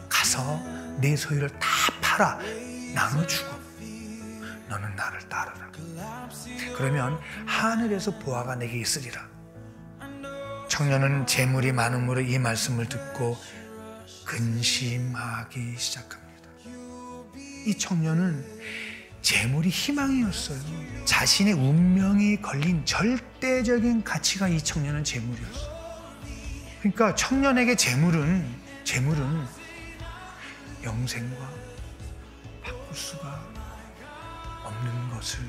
가서 내 소유를 다 팔아 나눠주고 너는 나를 따르라. 그러면 하늘에서 보화가 내게 있으리라. 청년은 재물이 많음으로 이 말씀을 듣고 근심하기 시작합니다. 이 청년은 재물이 희망이었어요. 자신의 운명이 걸린 절대적인 가치가 이 청년은 재물이었어요. 그러니까 청년에게 재물은 영생과 바꿀 수가 없는 것을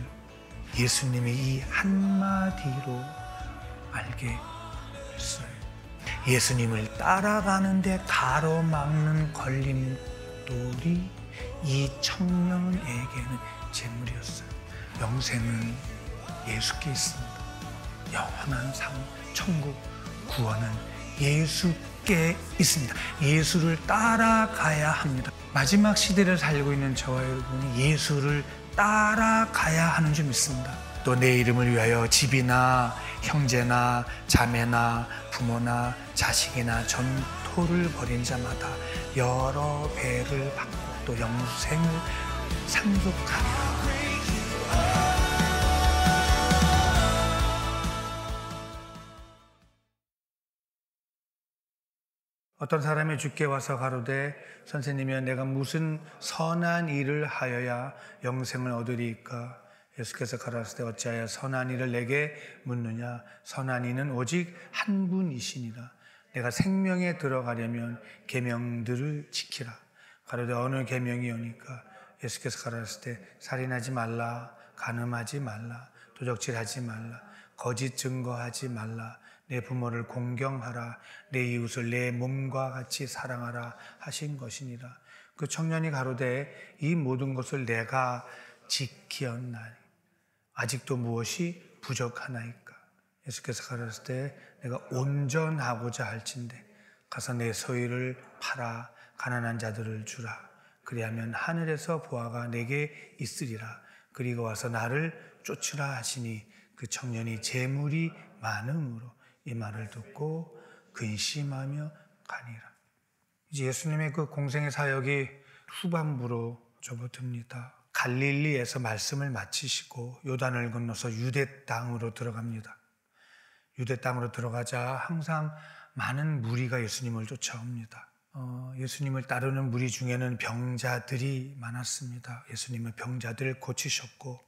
예수님이 이 한마디로 알게 했어요. 예수님을 따라가는데 가로막는 걸림돌이 이 청년에게는 재물이었어요. 영생은 예수께 있습니다. 영원한 삶, 천국, 구원은 예수께 있습니다. 예수를 따라가야 합니다. 마지막 시대를 살고 있는 저와 여러분이 예수를 따라가야 하는 줄 믿습니다. 또 내 이름을 위하여 집이나 형제나 자매나 부모나 자식이나 전토를 벌인 자마다 여러 배를 받고 또 영생을 상속하리라. 어떤 사람이 주께 와서 가로되 선생님이여 내가 무슨 선한 일을 하여야 영생을 얻으리이까? 예수께서 가라사대 어찌하여 선한 일을 내게 묻느냐? 선한 이는 오직 한 분이시니라. 내가 생명에 들어가려면 계명들을 지키라. 가로되 어느 계명이오니까? 예수께서 가라사대 살인하지 말라, 간음하지 말라, 도적질하지 말라, 거짓 증거하지 말라, 내 부모를 공경하라, 내 이웃을 내 몸과 같이 사랑하라 하신 것이니라. 그 청년이 가로되 이 모든 것을 내가 지키었나니 아직도 무엇이 부족하나이까? 예수께서 가라사대 내가 온전하고자 할진대 가서 내 소유를 팔아 가난한 자들을 주라. 그리하면 하늘에서 보화가 내게 있으리라. 그리고 와서 나를 쫓으라 하시니 그 청년이 재물이 많음으로 이 말을 듣고 근심하며 가니라. 이제 예수님의 그 공생의 사역이 후반부로 접어듭니다. 갈릴리에서 말씀을 마치시고 요단을 건너서 유대 땅으로 들어갑니다. 유대 땅으로 들어가자 항상 많은 무리가 예수님을 쫓아옵니다. 예수님을 따르는 무리 중에는 병자들이 많았습니다. 예수님은 병자들을 고치셨고,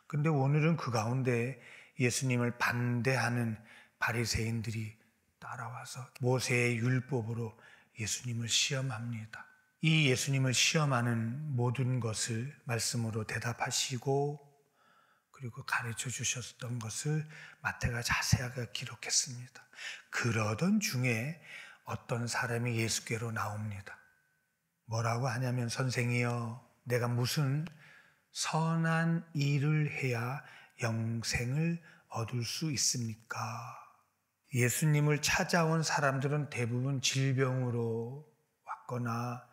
근데 오늘은 그 가운데 예수님을 반대하는 바리새인들이 따라와서 모세의 율법으로 예수님을 시험합니다. 이 예수님을 시험하는 모든 것을 말씀으로 대답하시고 그리고 가르쳐 주셨던 것을 마태가 자세하게 기록했습니다. 그러던 중에 어떤 사람이 예수께로 나옵니다. 뭐라고 하냐면 선생이여 내가 무슨 선한 일을 해야 영생을 얻을 수 있습니까? 예수님을 찾아온 사람들은 대부분 질병으로 왔거나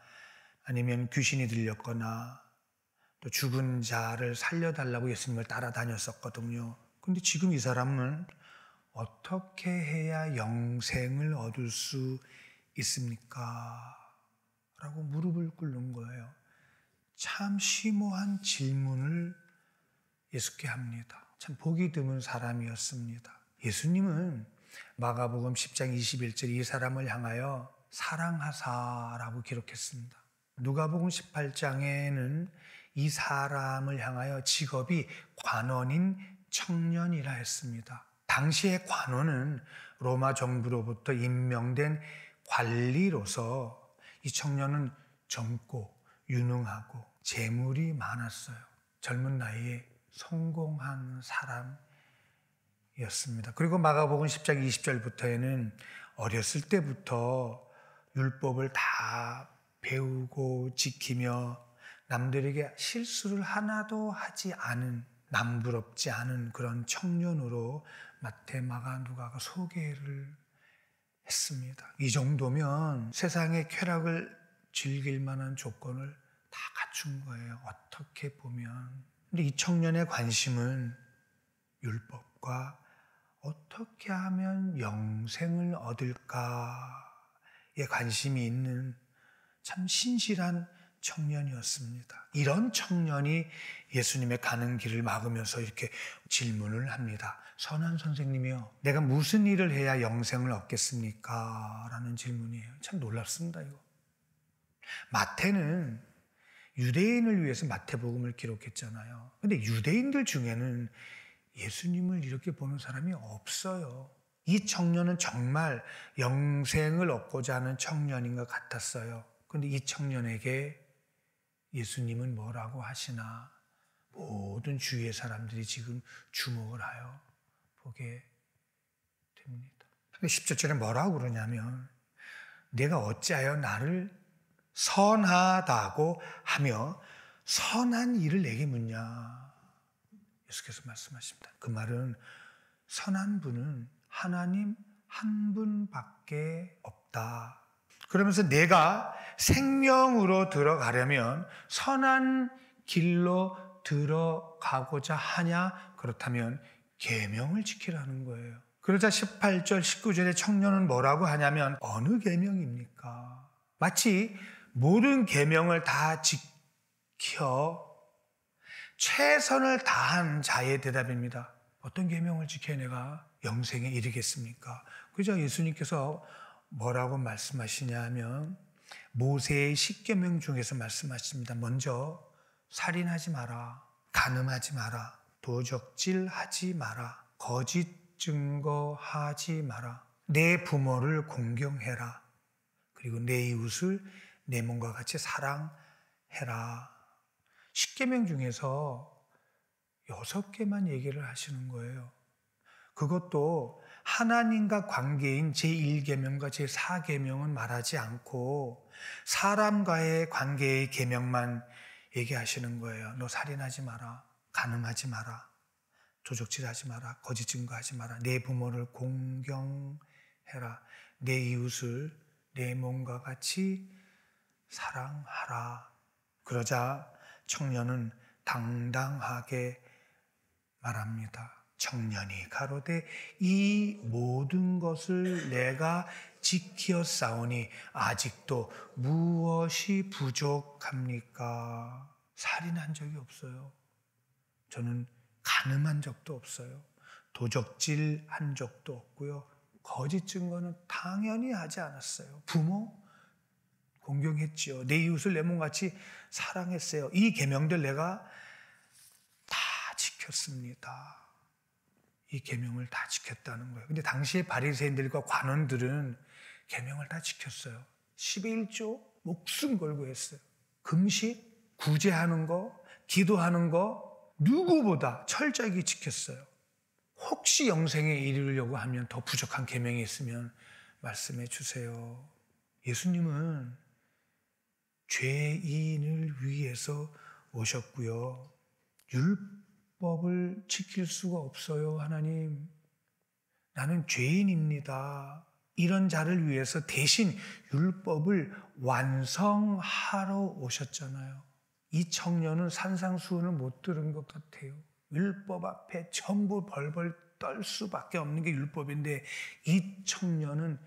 아니면 귀신이 들렸거나 또 죽은 자를 살려달라고 예수님을 따라다녔었거든요. 근데 지금 이 사람은 어떻게 해야 영생을 얻을 수 있습니까? 라고 무릎을 꿇는 거예요. 참 심오한 질문을 예수께 합니다. 참 보기 드문 사람이었습니다. 예수님은 마가복음 10장 21절 이 사람을 향하여 사랑하사라고 기록했습니다. 누가복음 18장에는 이 사람을 향하여 직업이 관원인 청년이라 했습니다. 당시의 관원은 로마 정부로부터 임명된 관리로서 이 청년은 젊고 유능하고 재물이 많았어요. 젊은 나이에 성공한 사람이었습니다. 그리고 마가복음 10장 20절부터에는 어렸을 때부터 율법을 다 배우고 지키며 남들에게 실수를 하나도 하지 않은 남부럽지 않은 그런 청년으로 마태, 마가, 누가가 소개를 했습니다. 이 정도면 세상의 쾌락을 즐길 만한 조건을 다 갖춘 거예요. 어떻게 보면. 근데 이 청년의 관심은 율법과 어떻게 하면 영생을 얻을까? 관심이 있는 참 신실한 청년이었습니다. 이런 청년이 예수님의 가는 길을 막으면서 이렇게 질문을 합니다. 선한 선생님이요, 내가 무슨 일을 해야 영생을 얻겠습니까? 라는 질문이에요. 참 놀랍습니다, 이거. 마태는 유대인을 위해서 마태복음을 기록했잖아요. 근데 유대인들 중에는 예수님을 이렇게 보는 사람이 없어요. 이 청년은 정말 영생을 얻고자 하는 청년인 것 같았어요. 근데 이 청년에게 예수님은 뭐라고 하시나 모든 주위의 사람들이 지금 주목을 하여 보게 됩니다. 근데 10절에 뭐라고 그러냐면, 내가 어찌하여 나를 선하다고 하며 선한 일을 내게 묻냐. 예수께서 말씀하십니다. 그 말은 선한 분은 하나님 한 분밖에 없다. 그러면서 내가 생명으로 들어가려면 선한 길로 들어가고자 하냐? 그렇다면 계명을 지키라는 거예요. 그러자 18절, 19절에 청년은 뭐라고 하냐면, 어느 계명입니까? 마치 모든 계명을 다 지켜 최선을 다한 자의 대답입니다. 어떤 계명을 지켜야 내가 영생에 이르겠습니까? 그저 예수님께서 뭐라고 말씀하시냐 하면 모세의 10계명 중에서 말씀하십니다. 먼저 살인하지 마라, 간음하지 마라, 도적질하지 마라, 거짓 증거하지 마라, 내 부모를 공경해라, 그리고 내 이웃을 내 몸과 같이 사랑해라. 10계명 중에서 6개만 얘기를 하시는 거예요. 그것도 하나님과 관계인 제1계명과 제4계명은 말하지 않고 사람과의 관계의 계명만 얘기하시는 거예요. 너 살인하지 마라, 간음하지 마라, 도적질하지 마라, 거짓 증거하지 마라, 내 부모를 공경해라, 내 이웃을 내 몸과 같이 사랑하라. 그러자 청년은 당당하게 말합니다. 청년이 가로되 이 모든 것을 내가 지키었사오니 아직도 무엇이 부족합니까? 살인한 적이 없어요. 저는 간음한 적도 없어요. 도적질한 적도 없고요. 거짓 증거는 당연히 하지 않았어요. 부모 공경했지요. 내 이웃을 내 몸같이 사랑했어요. 이 계명들 내가 다 지켰습니다. 이 계명을 다 지켰다는 거예요. 근데 당시에 바리새인들과 관원들은 계명을 다 지켰어요. 10의 1조 목숨 걸고 했어요. 금식, 구제하는 거, 기도하는 거 누구보다 철저하게 지켰어요. 혹시 영생에 이르려고 하면 더 부족한 계명이 있으면 말씀해 주세요. 예수님은 죄인을 위해서 오셨고요. 율법을 지킬 수가 없어요. 하나님, 나는 죄인입니다. 이런 자를 위해서 대신 율법을 완성하러 오셨잖아요. 이 청년은 산상수훈을 못 들은 것 같아요. 율법 앞에 전부 벌벌 떨 수밖에 없는 게 율법인데 이 청년은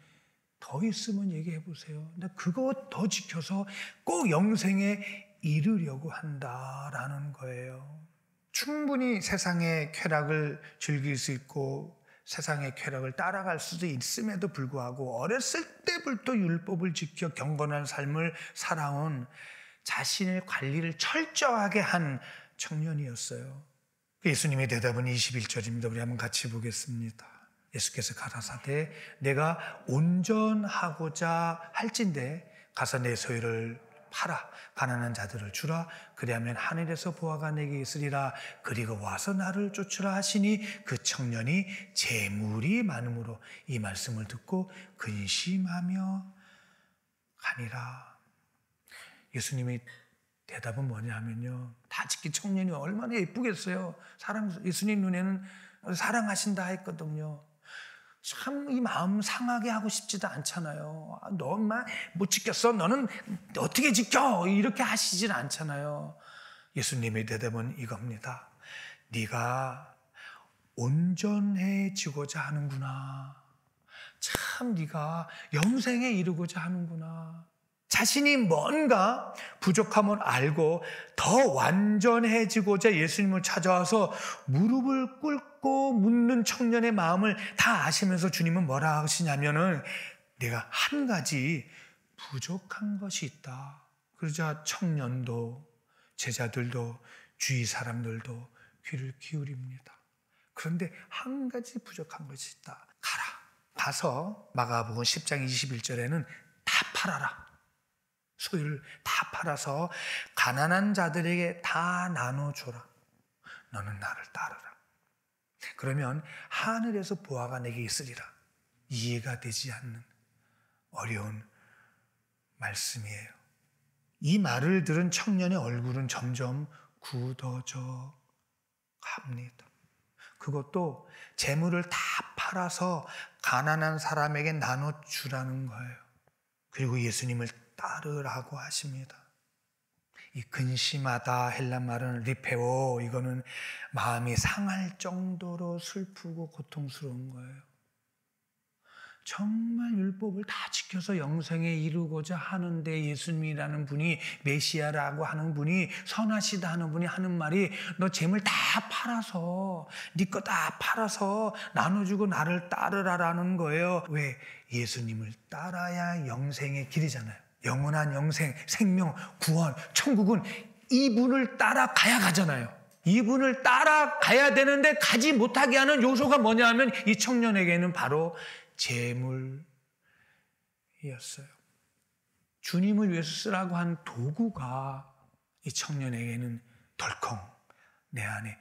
더 있으면 얘기해 보세요. 근데 그거 더 지켜서 꼭 영생에 이르려고 한다라는 거예요. 충분히 세상의 쾌락을 즐길 수 있고 세상의 쾌락을 따라갈 수도 있음에도 불구하고 어렸을 때부터 율법을 지켜 경건한 삶을 살아온 자신의 관리를 철저하게 한 청년이었어요. 예수님의 대답은 21절입니다. 우리 한번 같이 보겠습니다. 예수께서 가라사대 내가 온전하고자 할진대 가서 내 소유를 팔아 가난한 자들을 주라. 그리하면 하늘에서 보화가 내게 있으리라. 그리고 와서 나를 쫓으라 하시니 그 청년이 재물이 많음으로 이 말씀을 듣고 근심하며 가니라. 예수님의 대답은 뭐냐면요, 다 지킨 청년이 얼마나 예쁘겠어요. 예수님 눈에는 사랑하신다 했거든요. 참 이 마음 상하게 하고 싶지도 않잖아요. 너만 못 지켰어, 너는 어떻게 지켜, 이렇게 하시진 않잖아요. 예수님의 대답은 이겁니다. 네가 온전해지고자 하는구나. 참 네가 영생에 이르고자 하는구나. 자신이 뭔가 부족함을 알고 더 완전해지고자 예수님을 찾아와서 무릎을 꿇고 묻는 청년의 마음을 다 아시면서 주님은 뭐라 하시냐면은 내가 한 가지 부족한 것이 있다. 그러자 청년도 제자들도 주위 사람들도 귀를 기울입니다. 그런데 한 가지 부족한 것이 있다. 가라. 가서 마가복음 10장 21절에는 다 팔아라. 소유를 다 팔아서 가난한 자들에게 다 나눠줘라. 너는 나를 따르라. 그러면 하늘에서 보화가 내게 있으리라. 이해가 되지 않는 어려운 말씀이에요. 이 말을 들은 청년의 얼굴은 점점 굳어져 갑니다. 그것도 재물을 다 팔아서 가난한 사람에게 나눠주라는 거예요. 그리고 예수님을 따르라고 하십니다. 이 근심하다 헬란 말은 리페오, 이거는 마음이 상할 정도로 슬프고 고통스러운 거예요. 정말 율법을 다 지켜서 영생에 이르고자 하는데 예수님이라는 분이, 메시아라고 하는 분이, 선하시다 하는 분이 하는 말이 너 재물 다 팔아서, 네 거 다 팔아서 나눠주고 나를 따르라라는 거예요. 왜? 예수님을 따라야 영생의 길이잖아요. 영원한 영생, 생명, 구원, 천국은 이분을 따라가야 가잖아요. 이분을 따라가야 되는데 가지 못하게 하는 요소가 뭐냐 하면 이 청년에게는 바로 재물이었어요. 주님을 위해서 쓰라고 한 도구가 이 청년에게는 덜컹 내 안에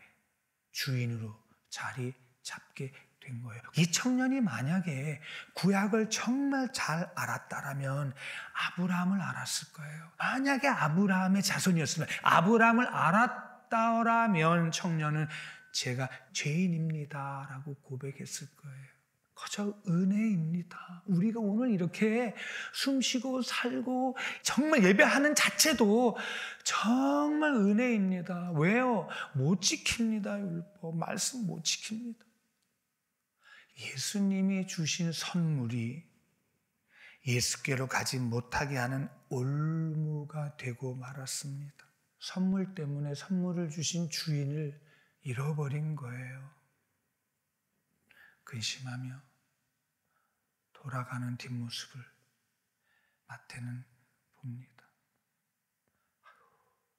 주인으로 자리 잡게 된 거예요. 이 청년이 만약에 구약을 정말 잘 알았다라면 아브라함을 알았을 거예요. 만약에 아브라함의 자손이었으면, 아브라함을 알았다라면 청년은 제가 죄인입니다라고 고백했을 거예요. 그저 은혜입니다. 우리가 오늘 이렇게 숨쉬고 살고 정말 예배하는 자체도 정말 은혜입니다. 왜요? 못 지킵니다. 율법 말씀 못 지킵니다. 예수님이 주신 선물이 예수께로 가지 못하게 하는 올무가 되고 말았습니다. 선물 때문에 선물을 주신 주인을 잃어버린 거예요. 근심하며 돌아가는 뒷모습을 마태는 봅니다.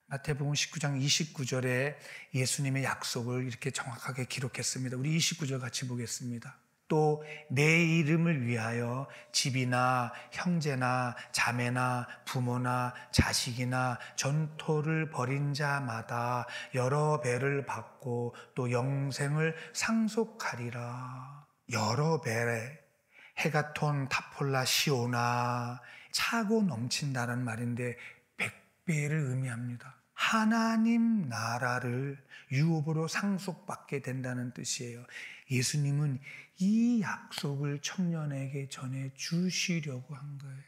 마태복음 19장 29절에 예수님의 약속을 이렇게 정확하게 기록했습니다. 우리 29절 같이 보겠습니다. 또 내 이름을 위하여 집이나 형제나 자매나 부모나 자식이나 전토를 벌인 자마다 여러 배를 받고 또 영생을 상속하리라. 여러 배에 헤가톤 타폴라 시오나, 차고 넘친다는 말인데 100배를 의미합니다. 하나님 나라를 유업으로 상속받게 된다는 뜻이에요. 예수님은 이 약속을 청년에게 전해 주시려고 한 거예요.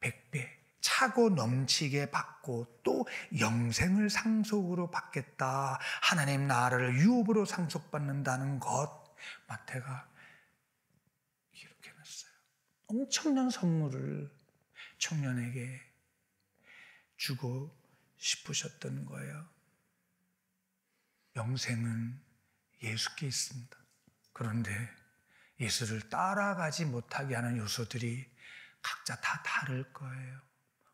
100배 차고 넘치게 받고 또 영생을 상속으로 받겠다. 하나님 나라를 유업으로 상속받는다는 것, 마태가 기록해놨어요. 엄청난 선물을 청년에게 주고 싶으셨던 거예요. 영생은 예수께 있습니다. 그런데 예수를 따라가지 못하게 하는 요소들이 각자 다 다를 거예요.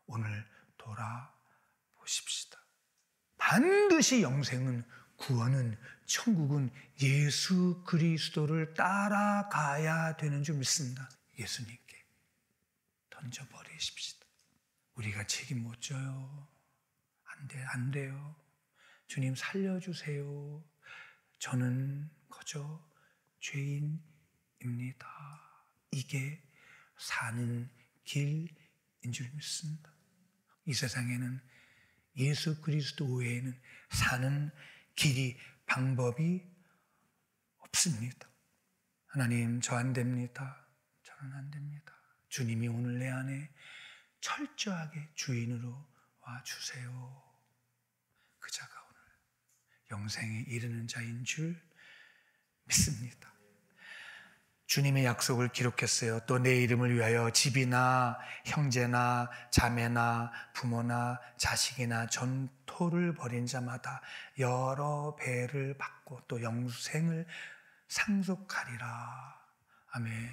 오늘 돌아보십시다. 반드시 영생은, 구원은, 천국은 예수 그리스도를 따라가야 되는 줄 믿습니다. 예수님께 던져버리십시다. 우리가 책임 못 져요. 안 돼요. 주님 살려주세요. 저는 그저 죄인입니다. 이게 사는 길인 줄 믿습니다. 이 세상에는 예수 그리스도 외에는 사는 길이, 방법이 없습니다. 하나님, 저 안 됩니다. 저는 안 됩니다. 주님이 오늘 내 안에 철저하게 주인으로 와주세요. 그 자가 오늘 영생에 이르는 자인 줄 믿습니다. 주님의 약속을 기록했어요. 또 내 이름을 위하여 집이나 형제나 자매나 부모나 자식이나 전토를 벌인 자마다 여러 배를 받고 또 영생을 상속하리라. 아멘.